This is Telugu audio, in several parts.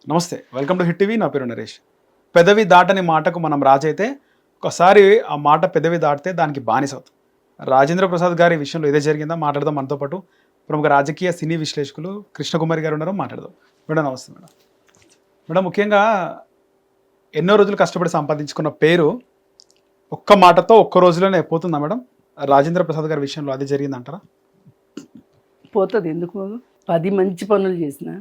నమస్తే, వెల్కమ్ టు హిట్ టీవీ. నా పేరు నరేష్. పెదవి దాటని మాటకు మనం రాజైతే ఒకసారి ఆ మాట పెదవి దాటితే దానికి బానిస అవుతుంది. రాజేంద్ర ప్రసాద్ గారి విషయంలో ఇదే జరిగిందా మాట్లాడదాం. మనతో పాటు ప్రముఖ రాజకీయ సినీ విశ్లేషకులు కృష్ణకుమారి గారు ఉన్నారు, మాట్లాడదాం. మేడం నమస్తే. మేడం మేడం ముఖ్యంగా ఎన్నో రోజులు కష్టపడి సంపాదించుకున్న పేరు ఒక్క మాటతో ఒక్క రోజులోనే పోతుందా మేడం? రాజేంద్ర ప్రసాద్ గారి విషయంలో అది జరిగిందంటారా? పోతుంది. ఎందుకు 10 మంచి పనులు చేసినా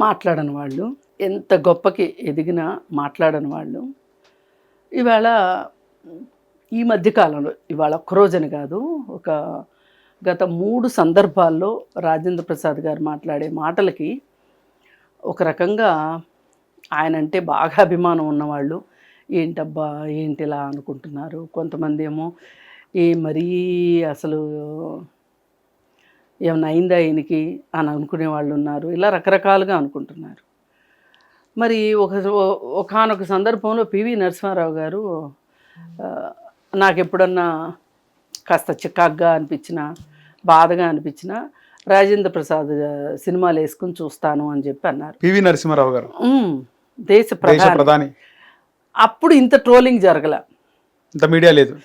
మాట్లాడని వాళ్ళు, ఎంత గొప్పకి ఎదిగినా మాట్లాడని వాళ్ళు ఇవాళ ఈ మధ్యకాలంలో, ఇవాళ ఒక్కరోజని కాదు, ఒక గత 3 సందర్భాల్లో రాజేంద్ర ప్రసాద్ గారు మాట్లాడే మాటలకి ఒక రకంగా ఆయన అంటే బాగా అభిమానం ఉన్నవాళ్ళు ఏంటబ్బా ఏంటిలా అనుకుంటున్నారు. కొంతమంది ఏమో మరీ అసలు ఏమైనా అయిందా ఈయనకి అని అనుకునే వాళ్ళు ఉన్నారు. ఇలా రకరకాలుగా అనుకుంటున్నారు. మరి ఒకానొక సందర్భంలో పివి నరసింహారావు గారు నాకు ఎప్పుడన్నా కాస్త చికాగ్గా అనిపించినా, బాధగా అనిపించినా రాజేంద్ర ప్రసాద్ సినిమాలు వేసుకుని చూస్తాను అని చెప్పి అన్నారు. పివి నరసింహారావు గారు దేశ ప్రధాని. అప్పుడు ఇంత ట్రోలింగ్ జరగల, ఇంత మీడియా లేదు.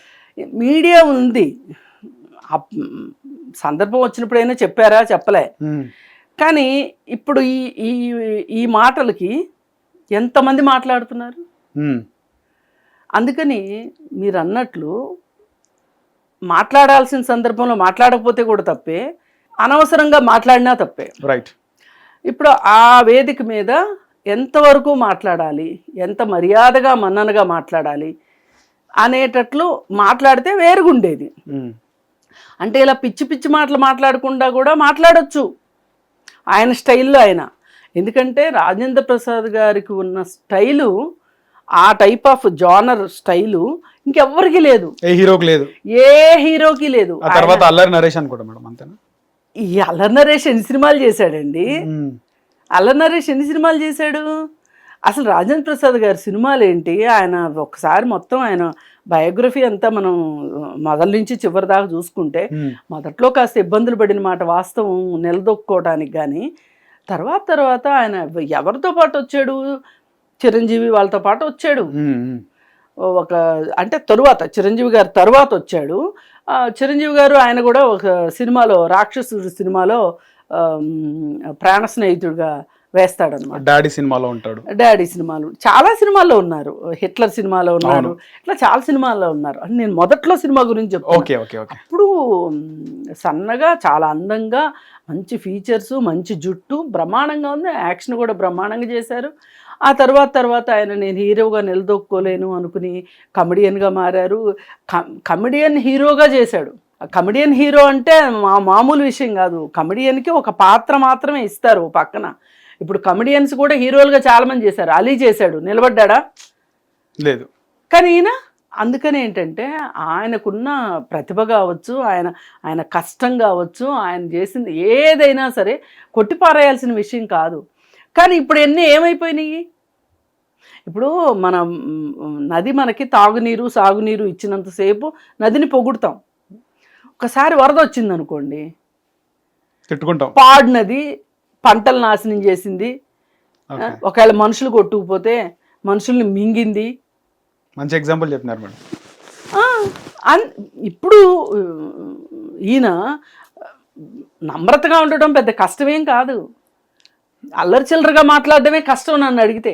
మీడియా ఉంది, సందర్భం వచ్చినప్పుడైనా చెప్పారా? చెప్పలే. కానీ ఇప్పుడు ఈ మాటలకి ఎంతమంది మాట్లాడుతున్నారు. అందుకని మీరు అన్నట్లు మాట్లాడాల్సిన సందర్భంలో మాట్లాడకపోతే కూడా తప్పే, అనవసరంగా మాట్లాడినా తప్పే. రైట్. ఇప్పుడు ఆ వేదిక మీద ఎంతవరకు మాట్లాడాలి, ఎంత మర్యాదగా మన్ననగా మాట్లాడాలి అనేటట్లు మాట్లాడితే వేరుగుండేది. అంటే ఇలా పిచ్చి పిచ్చి మాటలు మాట్లాడకుండా కూడా మాట్లాడొచ్చు ఆయన స్టైల్లో ఆయన. ఎందుకంటే రాజేంద్ర ప్రసాద్ గారికి ఉన్న స్టైలు, ఆ టైప్ ఆఫ్ జానర్ స్టైలు ఇంకెవ్వరికి లేదు, ఏ హీరోకి లేదు, ఏ హీరోకి లేదు. ఆ తర్వాత అల్లరి నరేష్ అనుకోండి మేడం, అంతేనా? ఈ అల్లరి నరేష్ ఎన్ని సినిమాలు చేశాడండి? అల్లరి నరేష్ ఎన్ని సినిమాలు చేశాడు? అసలు రాజేంద్ర ప్రసాద్ గారి సినిమాలు ఏంటి? ఆయన ఒకసారి మొత్తం ఆయన బయోగ్రఫీ అంతా మనం మొదల నుంచి చివరి దాకా చూసుకుంటే, మొదట్లో కాస్త ఇబ్బందులు పడిన మాట వాస్తవం, నిలదొక్కుకోవడానికి. కానీ తర్వాత ఆయన ఎవరితో పాటు వచ్చాడు? చిరంజీవి వాళ్ళతో పాటు వచ్చాడు. ఒక అంటే తరువాత చిరంజీవి గారు తరువాత వచ్చాడు. చిరంజీవి గారు ఆయన కూడా ఒక సినిమాలో, రాక్షసుడు సినిమాలో ప్రాణ స్నేహితుడిగా వేస్తాడనమాట. డాడీ సినిమాలో ఉంటాడు. డాడీ సినిమాలు చాలా సినిమాల్లో ఉన్నారు, హిట్లర్ సినిమాలో ఉన్నారు, ఇట్లా చాలా సినిమాల్లో ఉన్నారు. అని నేను మొదట్లో సినిమా గురించి చెప్తాను. అప్పుడు సన్నగా, చాలా అందంగా, మంచి ఫీచర్స్, మంచి జుట్టు, బ్రహ్మాండంగా ఉంది. యాక్షన్ కూడా బ్రహ్మాండంగా చేశారు. ఆ తర్వాత ఆయన నేను హీరోగా నిలదొక్కోలేను అనుకుని కమెడియన్గా మారారు. కమెడియన్ హీరోగా చేశాడు. కమెడియన్ హీరో అంటే మామూలు విషయం కాదు. కమెడియన్కి ఒక పాత్ర మాత్రమే ఇస్తారు పక్కన. ఇప్పుడు కమెడియన్స్ కూడా హీరోలుగా చాలామంది చేశారు. అలీ చేశాడు, నిలబడ్డా? లేదు. కానీ ఈయన అందుకని ఏంటంటే ఆయనకున్న ప్రతిభ కావచ్చు, ఆయన కష్టం కావచ్చు, ఆయన చేసింది ఏదైనా సరే కొట్టిపారేయాల్సిన విషయం కాదు. కానీ ఇప్పుడు ఏమైపోయినాయి? ఇప్పుడు మన నది మనకి తాగునీరు, సాగునీరు ఇచ్చినంతసేపు నదిని పొగుడుతాం. ఒకసారి వరద వచ్చింది అనుకోండి, తిట్టుకుంటాం. పాడు నది పంటలు నాశనం చేసింది, ఒకవేళ మనుషులు కొట్టుకుపోతే మనుషుల్ని మింగింది. మంచి ఎగ్జాంపుల్ చెప్పినారు మేడం. ఇప్పుడు ఈయన నమ్రతగా ఉండటం పెద్ద కష్టమేం కాదు, అల్లరి చిల్లరగా మాట్లాడడమే కష్టం నన్ను అడిగితే.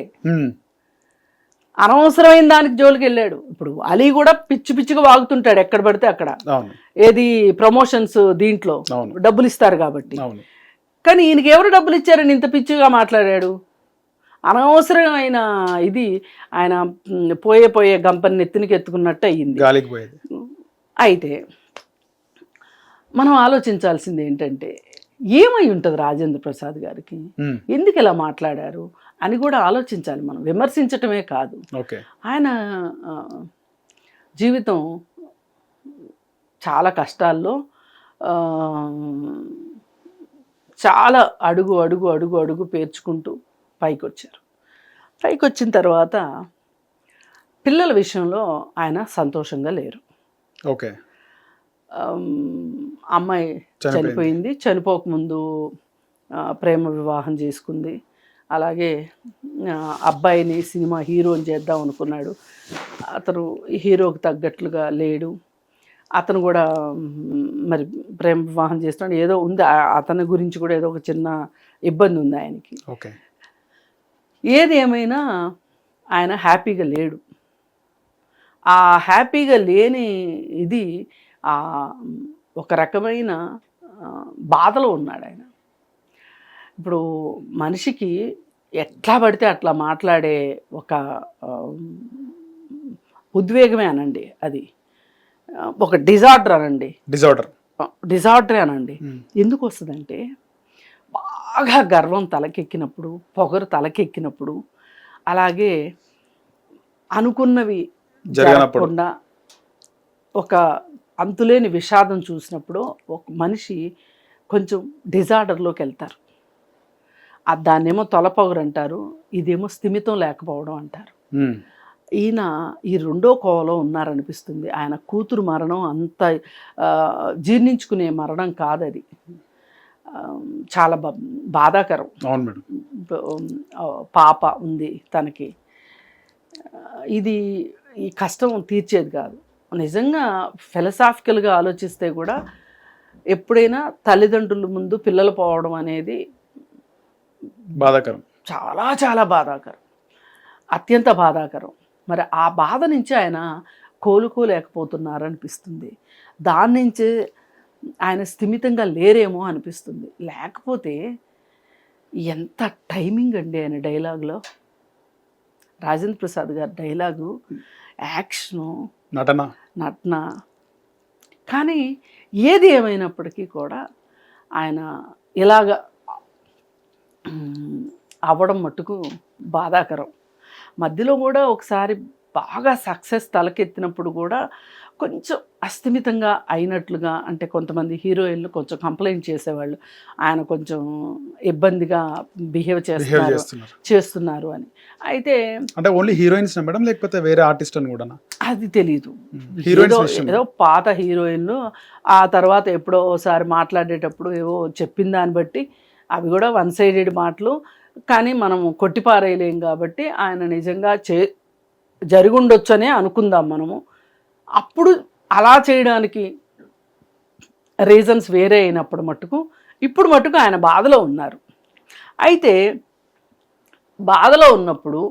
అనవసరమైన దానికి జోలికి వెళ్ళాడు. ఇప్పుడు అలీ కూడా పిచ్చి పిచ్చిగా వాగుతుంటాడు ఎక్కడ పడితే అక్కడ. ఏది ప్రమోషన్స్ దీంట్లో డబ్బులు ఇస్తారు కాబట్టి. కానీ ఈయనకి ఎవరు డబ్బులు ఇచ్చారని ఇంత పిచ్చిగా మాట్లాడాడు? అనవసరమైన ఇది ఆయన పోయే గంపని నెత్తినికి ఎత్తుకున్నట్టు అయ్యింది. అయితే మనం ఆలోచించాల్సింది ఏంటంటే, ఏమై ఉంటుంది రాజేంద్ర ప్రసాద్ గారికి, ఎందుకు ఇలా మాట్లాడారు అని కూడా ఆలోచించాలి మనం. విమర్శించటమే కాదు. ఆయన జీవితం చాలా కష్టాల్లో, చాలా అడుగు పేర్చుకుంటూ పైకి వచ్చారు. పైకి వచ్చిన తర్వాత పిల్లల విషయంలో ఆయన సంతోషంగా లేరు. అమ్మాయి చనిపోయింది. చనిపోకముందు ప్రేమ వివాహం చేసుకుంది. అలాగే అబ్బాయిని సినిమా హీరోని చేద్దాం అనుకున్నాడు. అతను హీరోకి తగ్గట్లుగా లేడు. అతను కూడా మరి ప్రేమ వివాహం చేస్తున్నాడు. ఏదో ఉంది అతని గురించి కూడా ఏదో ఒక చిన్న ఇబ్బంది ఉంది ఆయనకి. ఓకే. ఏది ఏమైనా ఆయన హ్యాపీగా లేడు. ఆ హ్యాపీగా లేని ఇది ఒక రకమైన బాధలో ఉన్నాడు ఆయన. ఇప్పుడు మనిషికి ఎట్లా పడితే అట్లా మాట్లాడే ఒక ఉద్వేగమే అనండి, అది ఒక డిజార్డర్ అనండి, డిజార్డరే అనండి. ఎందుకు వస్తుందంటే బాగా గర్వం తలకెక్కినప్పుడు, పొగరు తలకెక్కినప్పుడు, అలాగే అనుకున్నవి జరగకుండా ఒక అంతులేని విషాదం చూసినప్పుడు ఒక మనిషి కొంచెం డిజార్డర్లోకి వెళ్తారు. దాన్నేమో తొలపొగరు అంటారు, ఇదేమో స్థిమితం లేకపోవడం అంటారు. ఈయన ఈ రెండో కోవలో ఉన్నారనిపిస్తుంది. ఆయన కూతురు మరణం అంత జీర్ణించుకునే మరణం కాదది, చాలా బాధాకరం. పాప ఉంది తనకి, ఇది ఈ కష్టం తీర్చేది కాదు. నిజంగా ఫిలసాఫికల్గా ఆలోచిస్తే కూడా ఎప్పుడైనా తల్లిదండ్రుల ముందు పిల్లలు పోవడం అనేది బాధాకరం, చాలా చాలా బాధాకరం, అత్యంత బాధాకరం. మరి ఆ బాధ నుంచి ఆయన కోలుకోలేకపోతున్నారనిపిస్తుంది. దాని నుంచి ఆయన స్థిమితంగా లేరేమో అనిపిస్తుంది. లేకపోతే ఎంత టైమింగ్ అండి ఆయన డైలాగ్లో, రాజేంద్ర ప్రసాద్ గారి డైలాగు, యాక్షను, నటన. కానీ ఏది ఏమైనప్పటికీ కూడా ఆయన ఇలాగ అవ్వడం మట్టుకు బాధాకరం. మధ్యలో కూడా ఒకసారి బాగా సక్సెస్ తలకెత్తినప్పుడు కూడా కొంచెం అస్థిమితంగా అయినట్లుగా, అంటే కొంతమంది హీరోయిన్లు కొంచెం కంప్లైంట్ చేసేవాళ్ళు ఆయన కొంచెం ఇబ్బందిగా బిహేవ్ చేస్తున్నారు అని. అయితే అంటే ఓన్లీ హీరోయిన్స్ మేడం, లేకపోతే వేరే ఆర్టిస్ట్ అని కూడా అది తెలీదు. ఏదో పాత హీరోయిన్లు ఆ తర్వాత ఎప్పుడో ఒకసారి మాట్లాడేటప్పుడు ఏవో చెప్పిన దాన్ని బట్టి అవి కూడా వన్ సైడెడ్ మాటలు, కానీ మనం కొట్టిపారేయలేం కాబట్టి ఆయన నిజంగా జరిగుండొచ్చనే అనుకుందాం మనము. అప్పుడు అలా చేయడానికి రీజన్స్ వేరే అయినప్పుడు మట్టుకు, ఇప్పుడు మట్టుకు ఆయన బాధలో ఉన్నారు. అయితే బాధలో ఉన్నప్పుడు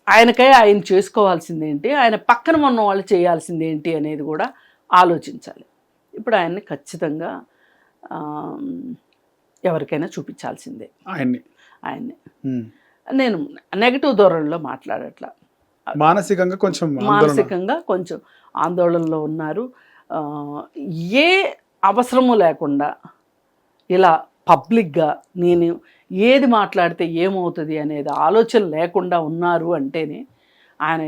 ఆయనకై ఆయన చేసుకోవాల్సిందేంటి, ఆయన పక్కన ఉన్న వాళ్ళు చేయాల్సిందేంటి అనేది కూడా ఆలోచించాలి. ఇప్పుడు ఆయన్ని ఖచ్చితంగా ఎవరికైనా చూపించాల్సిందే ఆయన్ని. నేను నెగటివ్ ధోరణిలో మాట్లాడట్లా, మానసికంగా కొంచెం ఆందోళనలో ఉన్నారు. ఏ అవసరము లేకుండా ఇలా పబ్లిక్గా నేను ఏది మాట్లాడితే ఏమవుతుంది అనేది ఆలోచన లేకుండా ఉన్నారు అంటేనే ఆయన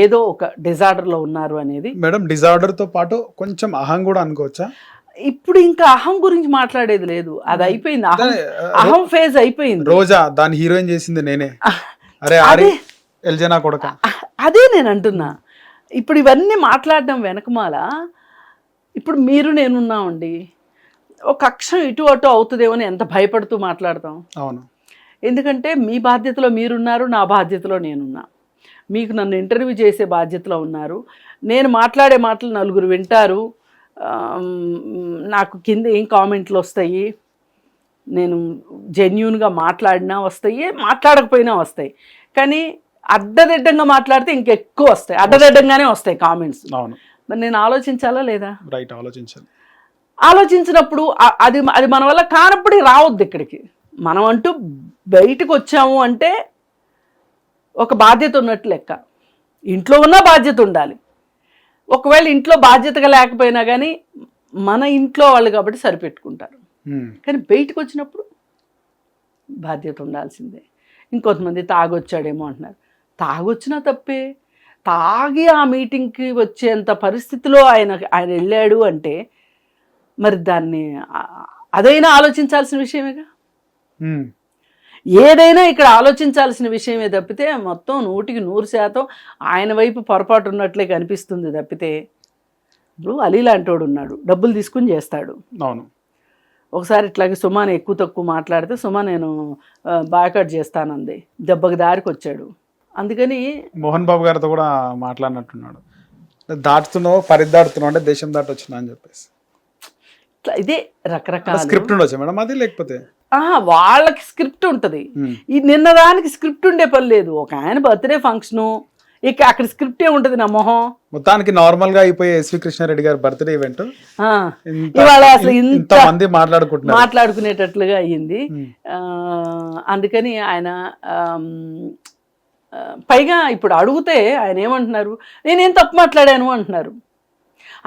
ఏదో ఒక డిజార్డర్లో ఉన్నారు అనేది. మేడం, డిజార్డర్తో పాటు కొంచెం అహం కూడా అనుకోవచ్చా? ఇప్పుడు ఇంకా అహం గురించి మాట్లాడేది లేదు, అది అయిపోయింది. అహం ఫేజ్ అయిపోయింది. రోజా దాని హీరోయిన్ చేసింది నేనే, అదే నేను అంటున్నా. ఇప్పుడు ఇవన్నీ మాట్లాడడం వెనకమాల ఇప్పుడు మీరు నేనున్నామండి, ఒక అక్షరం ఇటు అటు అవుతుందేమో అని ఎంత భయపడుతూ మాట్లాడతాం. అవును, ఎందుకంటే మీ బాధ్యతలో మీరున్నారు, నా బాధ్యతలో నేనున్నా. మీకు నన్ను ఇంటర్వ్యూ చేసే బాధ్యతలో ఉన్నారు. నేను మాట్లాడే మాటలు నలుగురు వింటారు, నాకు కింద ఏం కామెంట్లు వస్తాయి, నేను జెన్యూన్గా మాట్లాడినా వస్తాయి, మాట్లాడకపోయినా వస్తాయి. కానీ అడ్డదిడ్డంగా మాట్లాడితే ఇంకెక్కువ వస్తాయి, అడ్డదిడ్డంగానే వస్తాయి కామెంట్స్. మరి నేను ఆలోచించాలా లేదా? రైట్, ఆలోచించాలి. ఆలోచించినప్పుడు అది అది మన వల్ల కానప్పుడు రావద్దు ఇక్కడికి. మనం అంటూ బయటకు వచ్చాము అంటే ఒక బాధ్యత ఉన్నట్టు లెక్క. ఇంట్లో ఉన్న బాధ్యత ఉండాలి. ఒకవేళ ఇంట్లో బాధ్యతగా లేకపోయినా కానీ మన ఇంట్లో వాళ్ళు కాబట్టి సరిపెట్టుకుంటారు. కానీ బయటకు వచ్చినప్పుడు బాధ్యత ఉండాల్సిందే. ఇంకొంతమంది తాగొచ్చాడేమో అంటున్నారు. తాగొచ్చినా తప్పే. తాగి ఆ మీటింగ్కి వచ్చేంత పరిస్థితిలో ఆయన వెళ్ళాడు అంటే మరి దాన్ని అదైనా ఆలోచించాల్సిన విషయమేగా. ఏదైనా ఇక్కడ ఆలోచించాల్సిన విషయమే తప్పితే మొత్తం 100% ఆయన వైపు పొరపాటు ఉన్నట్లే కనిపిస్తుంది తప్పితే. ఇప్పుడు అలీ లాంటి వాడు ఉన్నాడు, డబ్బులు తీసుకుని చేస్తాడు. అవును, ఒకసారి ఇట్లాగే సుమాని ఎక్కువ తక్కువ మాట్లాడితే సుమా నేను బాయ్కాట్ చేస్తానంది, దెబ్బకి దారికి వచ్చాడు. అందుకని మోహన్ బాబు గారితో కూడా మాట్లాడినట్టున్నాడు, దాటుతున్నావు పరిదాడుతున్నావు అంటే దేశం దాటి వచ్చినా అని చెప్పేసి. ఇదే రకరకాల స్క్రిప్ట్ ఉండొచ్చు మేడం అది, లేకపోతే వాళ్ళకి స్క్రిప్ట్ ఉంటుంది. ఈ నిన్న దానికి స్క్రిప్ట్ ఉండే పని లేదు. ఒక ఆయన బర్త్డే ఫంక్షను, ఇక అక్కడ స్క్రిప్ట్ ఏ ఉంటుంది నా మొహం. మొత్తానికి నార్మల్ గా అయిపోయే ఎస్వి కృష్ణారెడ్డి గారి బర్త్డే ఈవెంట్ ఇవాళ అసలు ఇంత మంది మాట్లాడుకునేటట్లుగా అయ్యింది. అందుకని ఆయన పైగా ఇప్పుడు అడిగితే ఆయన ఏమంటున్నారు, నేనేం తప్పు మాట్లాడాను అంటున్నారు.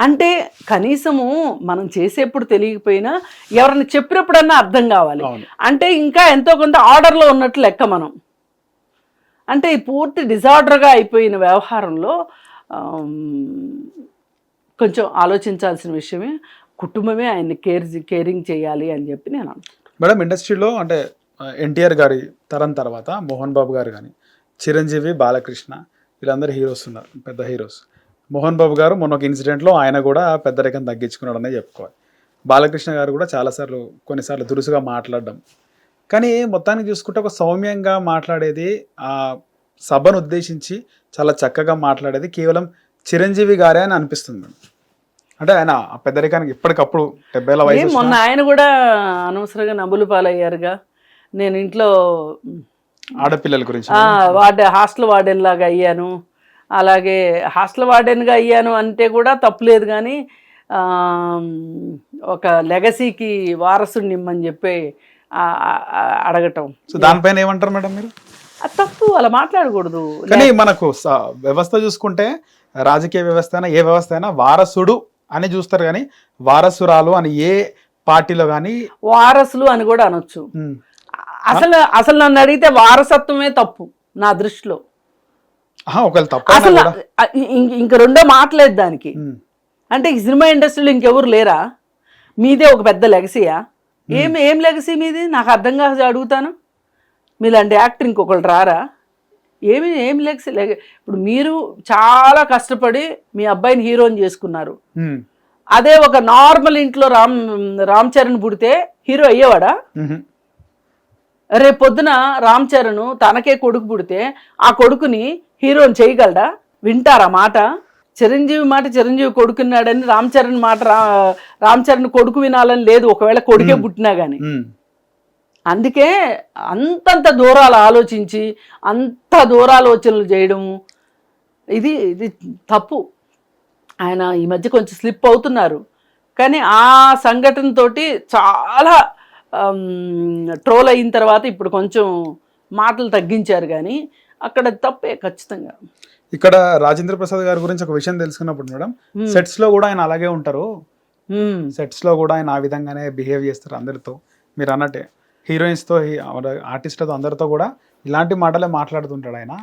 అంటే కనీసము మనం చేసేప్పుడు తెలియకపోయినా ఎవరైనా చెప్పినప్పుడన్నా అర్థం కావాలి. అంటే ఇంకా ఎంతో కొంత ఆర్డర్లో ఉన్నట్లు లెక్క మనం. అంటే ఈ పూర్తి డిజార్డర్గా అయిపోయిన వ్యవహారంలో కొంచెం ఆలోచించాల్సిన విషయమే. కుటుంబమే ఆయన్ని కేరింగ్ చేయాలి అని చెప్పి నేను అనుకుంటున్నాను. మేడం ఇండస్ట్రీలో అంటే ఎన్టీఆర్ గారి తరం తర్వాత మోహన్ బాబు గారు కానీ, చిరంజీవి, బాలకృష్ణ వీళ్ళందరూ హీరోస్ ఉన్నారు, పెద్ద హీరోస్. మోహన్ బాబు గారు మొన్న ఒక ఇన్సిడెంట్లో ఆయన కూడా పెద్దరికం తగ్గించుకున్నాడు అనే చెప్పుకోవాలి. బాలకృష్ణ గారు కూడా చాలాసార్లు కొన్నిసార్లు దురుసుగా మాట్లాడడం, కానీ మొత్తానికి చూసుకుంటే ఒక సౌమ్యంగా మాట్లాడేది, ఆ సభను ఉద్దేశించి చాలా చక్కగా మాట్లాడేది కేవలం చిరంజీవి గారే అని అనిపిస్తుంది. అంటే ఆయన ఆ పెద్దరికానికి ఇప్పటికప్పుడు 70 వయసు. మొన్న ఆయన కూడా అనవసరంగా నవ్వులు పాలయ్యారుగా. నేను ఇంట్లో ఆడపిల్లల గురించి హాస్టల్ వార్డెన్ లాగా అయ్యాను, అలాగే హాస్టల్ వార్డెన్గా అయ్యాను అంటే కూడా తప్పులేదు, కానీ ఒక లెగసీకి వారసుని ఇమ్మని చెప్పి అడగటం. సో దానిపైన ఏమంటారు మేడం మీరు? అది తప్పు, అలా మాట్లాడకూడదు. కానీ మనకు వ్యవస్థ చూసుకుంటే, రాజకీయ వ్యవస్థ అయినా ఏ వ్యవస్థ అయినా వారసుడు అని చూస్తారు, కానీ వారసురాలు అని ఏ పార్టీలో కానీ వారసులు అని కూడా అనొచ్చు. అసలు నన్ను అడిగితే వారసత్వమే తప్పు నా దృష్టిలో. అసలు ఇంక రెండో మాటలేదు దానికి. అంటే ఈ సినిమా ఇండస్ట్రీలో ఇంకెవరు లేరా? మీదే ఒక పెద్ద లెగసీయా? ఏం లెగసీ మీది? నాకు అర్థం కాదు, అడుగుతాను. మీలాంటి యాక్టర్ ఇంకొకళ్ళు రారా? ఏం లెగసీ? ఇప్పుడు మీరు చాలా కష్టపడి మీ అబ్బాయిని హీరోని చేసుకున్నారు. అదే ఒక నార్మల్ ఇంట్లో రామ్ చరణ్ పుడితే హీరో అయ్యేవాడా? రేపు పొద్దున రామ్ చరణ్ తనకే కొడుకు పుడితే ఆ కొడుకుని హీరోని చేయగలడా? వింటారా మాట? చిరంజీవి మాట చిరంజీవి కొడుకున్నాడని రామ్ చరణ్ మాట రామ్ చరణ్ కొడుకు వినాలని లేదు, ఒకవేళ కొడుకే పుట్టినా కానీ. అందుకే అంతంత దూరాలు ఆలోచించి అంత దూరాలోచనలు చేయడము ఇది తప్పు. ఆయన ఈ మధ్య కొంచెం స్లిప్ అవుతున్నారు, కానీ ఆ సంఘటనతోటి చాలా ట్రోల్ అయిన తర్వాత ఇప్పుడు కొంచెం మాటలు తగ్గించారు, కానీ అక్కడ తప్పే ఖచ్చితంగా. ఇక్కడ రాజేంద్ర ప్రసాద్ గారి గురించి ఒక విషయం తెలుసుకున్నప్పుడు మేడం, సెట్స్ లో కూడా ఆయన అలాగే ఉంటారు, సెట్స్ లో కూడా ఆయన ఆ విధంగానే బిహేవ్ చేస్తారు అందరితో. మీరు అన్నట్టే హీరోయిన్స్ తో, ఆర్టిస్ట్లతో, అందరితో కూడా ఇలాంటి మాటలే మాట్లాడుతుంటాడు ఆయన.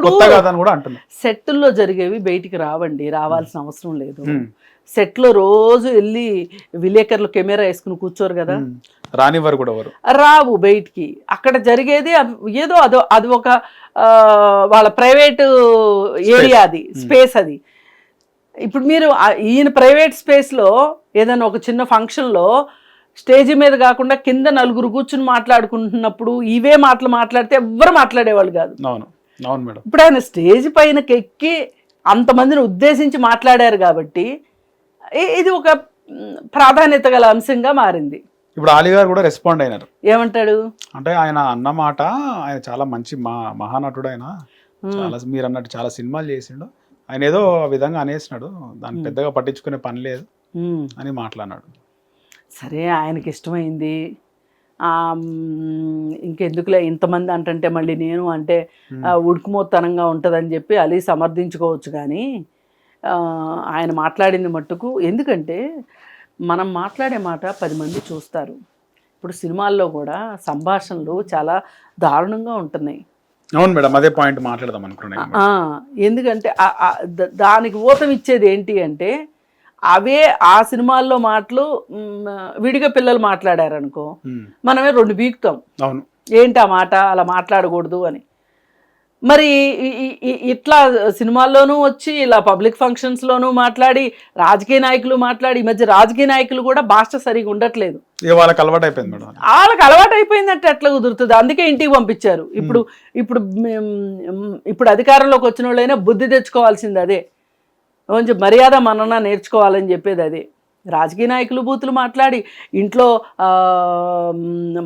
కొత్త కాదని కూడా అంటున్నారు. సెట్లో జరిగేవి బయటికి రావాల్సిన అవసరం లేదు. సెట్లో రోజు వెళ్ళి విలేకరులు కెమెరా వేసుకుని కూర్చోరు కదా, రానివారు కూడా రావు బయటికి. అక్కడ జరిగేది ఏదో అది ఒక వాళ్ళ ప్రైవేట్ ఏరియా, అది స్పేస్. అది ఇప్పుడు మీరు ఈయన ప్రైవేట్ స్పేస్లో ఏదైనా ఒక చిన్న ఫంక్షన్లో స్టేజ్ మీద కాకుండా కింద నలుగురు కూర్చుని మాట్లాడుకుంటున్నప్పుడు ఇవే మాటలు మాట్లాడితే ఎవ్వరు మాట్లాడేవాళ్ళు కాదు. ఇప్పుడు ఆయన స్టేజ్ పైనకి ఎక్కి అంతమందిని ఉద్దేశించి మాట్లాడారు కాబట్టి ఇది ఒక ప్రాధాన్యత గల అంశంగా మారింది. ఇప్పుడు ఆలీ గారు కూడా రెస్పాండ్ అయినారు. ఏమంటాడు అంటే ఆయన అన్నమాట, ఆయన చాలా మంచి మహానటుడు, ఆయన చాలా మీరు అన్నట్టు చాలా సినిమాలు చేసిండు, ఆయన ఏదో ఆ విధంగా అనేసినాడు, దాన్ని పెద్దగా పట్టించుకునే పని లేదు అని మాట్లాడినాడు. సరే, ఆయనకి ఇష్టమైంది, ఇంకెందుకులే ఇంతమంది అంటే మళ్ళీ నేను అంటే ఉడుకుమోత్తనంగా ఉంటుందని చెప్పి అలీ సమర్థించుకోవచ్చు. కానీ ఆయన మాట్లాడింది మట్టుకు, ఎందుకంటే మనం మాట్లాడే మాట 10 మంది చూస్తారు. ఇప్పుడు సినిమాల్లో కూడా సంభాషణలు చాలా దారుణంగా ఉంటున్నాయి. అవును మేడం, అదే పాయింట్ మాట్లాడదాం అనుకున్నాను. ఎందుకంటే దానికి ఊతం ఇచ్చేది ఏంటి అంటే, అవే ఆ సినిమాల్లో మాటలు విడిగా పిల్లలు మాట్లాడారనుకో, మనమే 2 బీకుతాం. అవును, ఏంటి ఆ మాట, అలా మాట్లాడకూడదు అని. మరి ఇట్లా సినిమాల్లోనూ వచ్చి ఇలా పబ్లిక్ ఫంక్షన్స్లోనూ మాట్లాడి రాజకీయ నాయకులు మాట్లాడి ఈ మధ్య రాజకీయ నాయకులు కూడా భాష సరిగా ఉండట్లేదు. వాళ్ళకి అలవాటు అయిపోయింది మేడం. వాళ్ళకి అలవాటు అయిపోయిందంటే ఎట్లా కుదురుతుంది? అందుకే ఇంటికి పంపించారు. ఇప్పుడు అధికారంలోకి వచ్చిన వాళ్ళైనా బుద్ధి తెచ్చుకోవాల్సింది అదే, కొంచెం మర్యాద మనన నేర్చుకోవాలని చెప్పేది అదే. రాజకీయ నాయకులు బూతులు మాట్లాడి, ఇంట్లో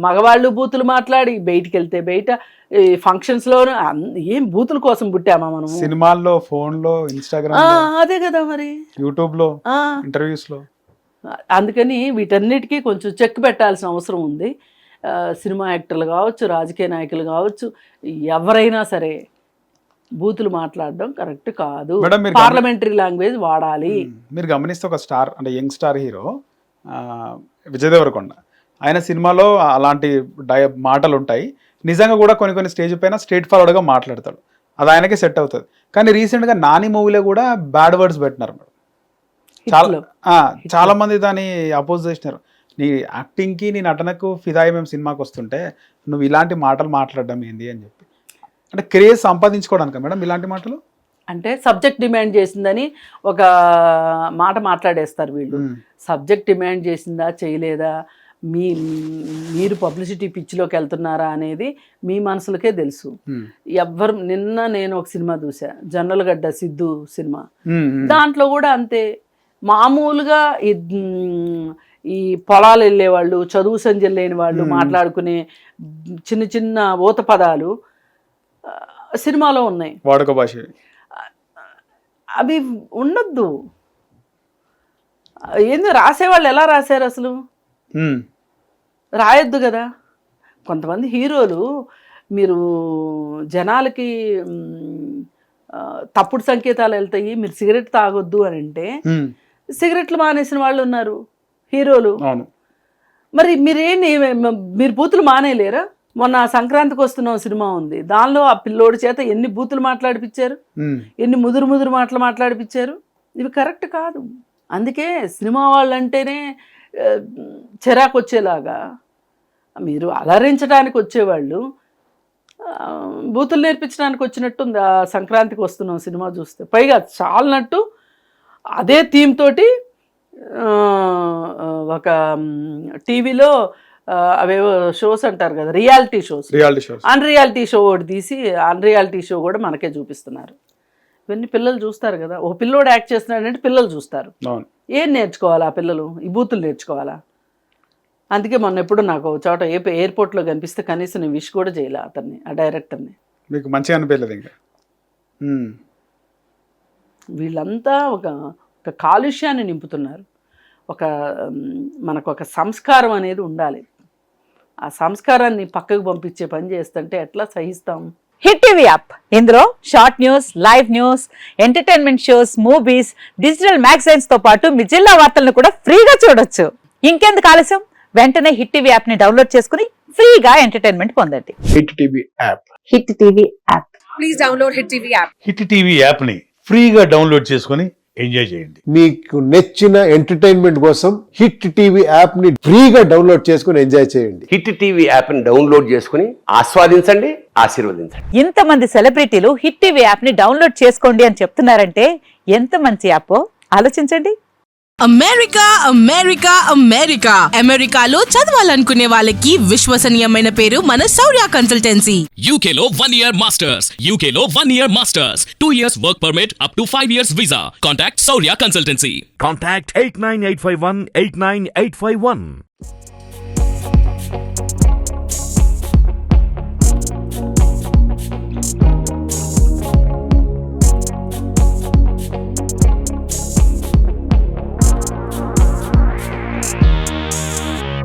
మగవాళ్ళు బూతులు మాట్లాడి, బయటికి వెళ్తే బయట ఫంక్షన్స్లో ఏం బూతుల కోసం పుట్టామా మనం? సినిమాల్లో, ఫోన్లో, ఇన్స్టాగ్రామ్, అదే కదా మరి, యూట్యూబ్లో, ఇంటర్వ్యూస్లో. అందుకని వీటన్నిటికీ కొంచెం చెక్ పెట్టాల్సిన అవసరం ఉంది. సినిమా యాక్టర్లు కావచ్చు, రాజకీయ నాయకులు కావచ్చు, ఎవరైనా సరే బూతులు మాట్లాడడం కరెక్ట్ కాదు. పార్లమెంటరీ లాంగ్వేజ్ వాడాలి. మీరు గమనిస్తే ఒక స్టార్ అంటే young star hero Vijay Deverakonda, ఆయన సినిమాలో అలాంటి మాటలు ఉంటాయి. నిజంగా కూడా కొన్ని స్టేజ్ పైన స్ట్రేట్ ఫార్వర్డ్గా మాట్లాడతాడు, అది ఆయనకే సెట్ అవుతుంది. కానీ రీసెంట్గా నాని మూవీలో కూడా బ్యాడ్ వర్డ్స్ పెట్టినారు మేడం. చాలా మంది దాన్ని అపోజ్ చేసినారు. నీ యాక్టింగ్కి, నీ నటనకు ఫిదాయి మేము సినిమాకి వస్తుంటే నువ్వు ఇలాంటి మాటలు మాట్లాడడం ఏంది అని చెప్పి. అంటే క్రేజ్ సంపాదించుకోవడానికి మేడం ఇలాంటి మాటలు. అంటే సబ్జెక్ట్ డిమాండ్ చేసిందని ఒక మాట మాట్లాడేస్తారు వీళ్ళు. సబ్జెక్ట్ డిమాండ్ చేసిందా చేయలేదా, మీరు పబ్లిసిటీ పిచ్చిలోకి వెళ్తున్నారా అనేది మీ మనసులకే తెలుసు. నిన్న నేను ఒక సినిమా చూసా, జొన్నలగడ్డ సిద్ధు సినిమా. దాంట్లో కూడా అంతే, మామూలుగా ఈ పొలాలు వెళ్ళేవాళ్ళు, చదువు సంజలు లేని వాళ్ళు మాట్లాడుకునే చిన్న చిన్న ఊత పదాలు సినిమాలో ఉన్నాయి, వాడుక భాష. అవి ఉండొద్దు. ఏందో రాసేవాళ్ళు ఎలా రాశారు అసలు? రాయొద్దు కదా. కొంతమంది హీరోలు మీరు జనాలకి తప్పుడు సంకేతాలు వెళ్తాయి, మీరు సిగరెట్ తాగొద్దు అని అంటే సిగరెట్లు మానేసిన వాళ్ళు ఉన్నారు హీరోలు. మరి మీరు బూతులు మానేయలేరా? మొన్న సంక్రాంతికి వస్తున్న సినిమా ఉంది, దానిలో ఆ పిల్లోడి చేత ఎన్ని బూతులు మాట్లాడిపించారు, ఎన్ని ముదురు మాటలు మాట్లాడిపించారు. ఇవి కరెక్ట్ కాదు. అందుకే సినిమా వాళ్ళంటేనే చిరాకు వచ్చేలాగా, మీరు అలరించడానికి వచ్చేవాళ్ళు బూతులు నేర్పించడానికి వచ్చినట్టుంది ఆ సంక్రాంతికి వస్తున్నాం సినిమా చూస్తే. పైగా చాలనట్టు అదే థీమ్ తోటి ఒక టీవీలో అవేవో షోస్ అంటారు కదా, రియాలిటీ షోస్, అన్రియాలిటీ షో ఒకటి తీసి అన్రియాలిటీ షో కూడా మనకే చూపిస్తున్నారు. ఇవన్నీ పిల్లలు చూస్తారు కదా. ఓ పిల్లోడు యాక్ట్ చేస్తున్నాడంటే పిల్లలు చూస్తారు. ఏం నేర్చుకోవాలా ఆ పిల్లలు? ఈ బూతులు నేర్చుకోవాలా? అందుకే మొన్న ఎప్పుడు నాకు చోట ఎయిర్పోర్ట్లో కనిపిస్తే కనీసం నేను విష్ కూడా చేయలే అతన్ని, ఆ డైరెక్టర్ని. మీకు మంచిగా అనిపించలేదు ఇంకా? వీళ్ళంతా ఒక కాలుష్యాన్ని నింపుతున్నారు. మనకు ఒక సంస్కారం అనేది ఉండాలి. ఆ సంస్కారాన్ని పక్కకు పంపించే పని చేస్తుంటే ఎట్లా సహిస్తాం? హిట్ టీవీ యాప్, ఇందులో short news, live news, entertainment shows, movies, digital magazines తో పాటు మీ జిల్లా వార్తలను కూడా ఫ్రీగా చూడొచ్చు. ఇంకెందుకు ఆలస్యం, వెంటనే హిట్ టీవీ యాప్ ని డౌన్లోడ్ చేసుకుని ఫ్రీగా ఎంటర్టైన్మెంట్ పొందండి. Hit TV app, hit TV app, please download hit TV app. Hit TV app ని ఫ్రీగా డౌన్లోడ్ చేసుకుని ఎంజాయ్ చేయండి. మీకు నచ్చిన ఎంటర్టైన్మెంట్ కోసం హిట్ టీవీ యాప్ ని ఫ్రీగా డౌన్లోడ్ చేసుకుని ఎంజాయ్ చేయండి. హిట్ టీవీ యాప్ ని డౌన్లోడ్ చేసుకుని ఆస్వాదించండి, ఆశీర్వదించండి. ఇంతమంది సెలబ్రిటీలు హిట్ టీవీ యాప్ ని డౌన్లోడ్ చేసుకోండి అని చెప్తున్నారంటే ఎంత మంచి యాప్ ఆలోచించండి. అమెరికా అమెరికా అమెరికా అమెరికాలో చదవాలనుకునే వాళ్ళకి విశ్వసనీయమైన పేరు మన శౌర్య కన్సల్టెన్సీ. UK లో 1 year masters, UK లో 1 year masters, 2 years work permit up to 5 years visa. Contact Saurya Consultancy. Contact 89851 89851.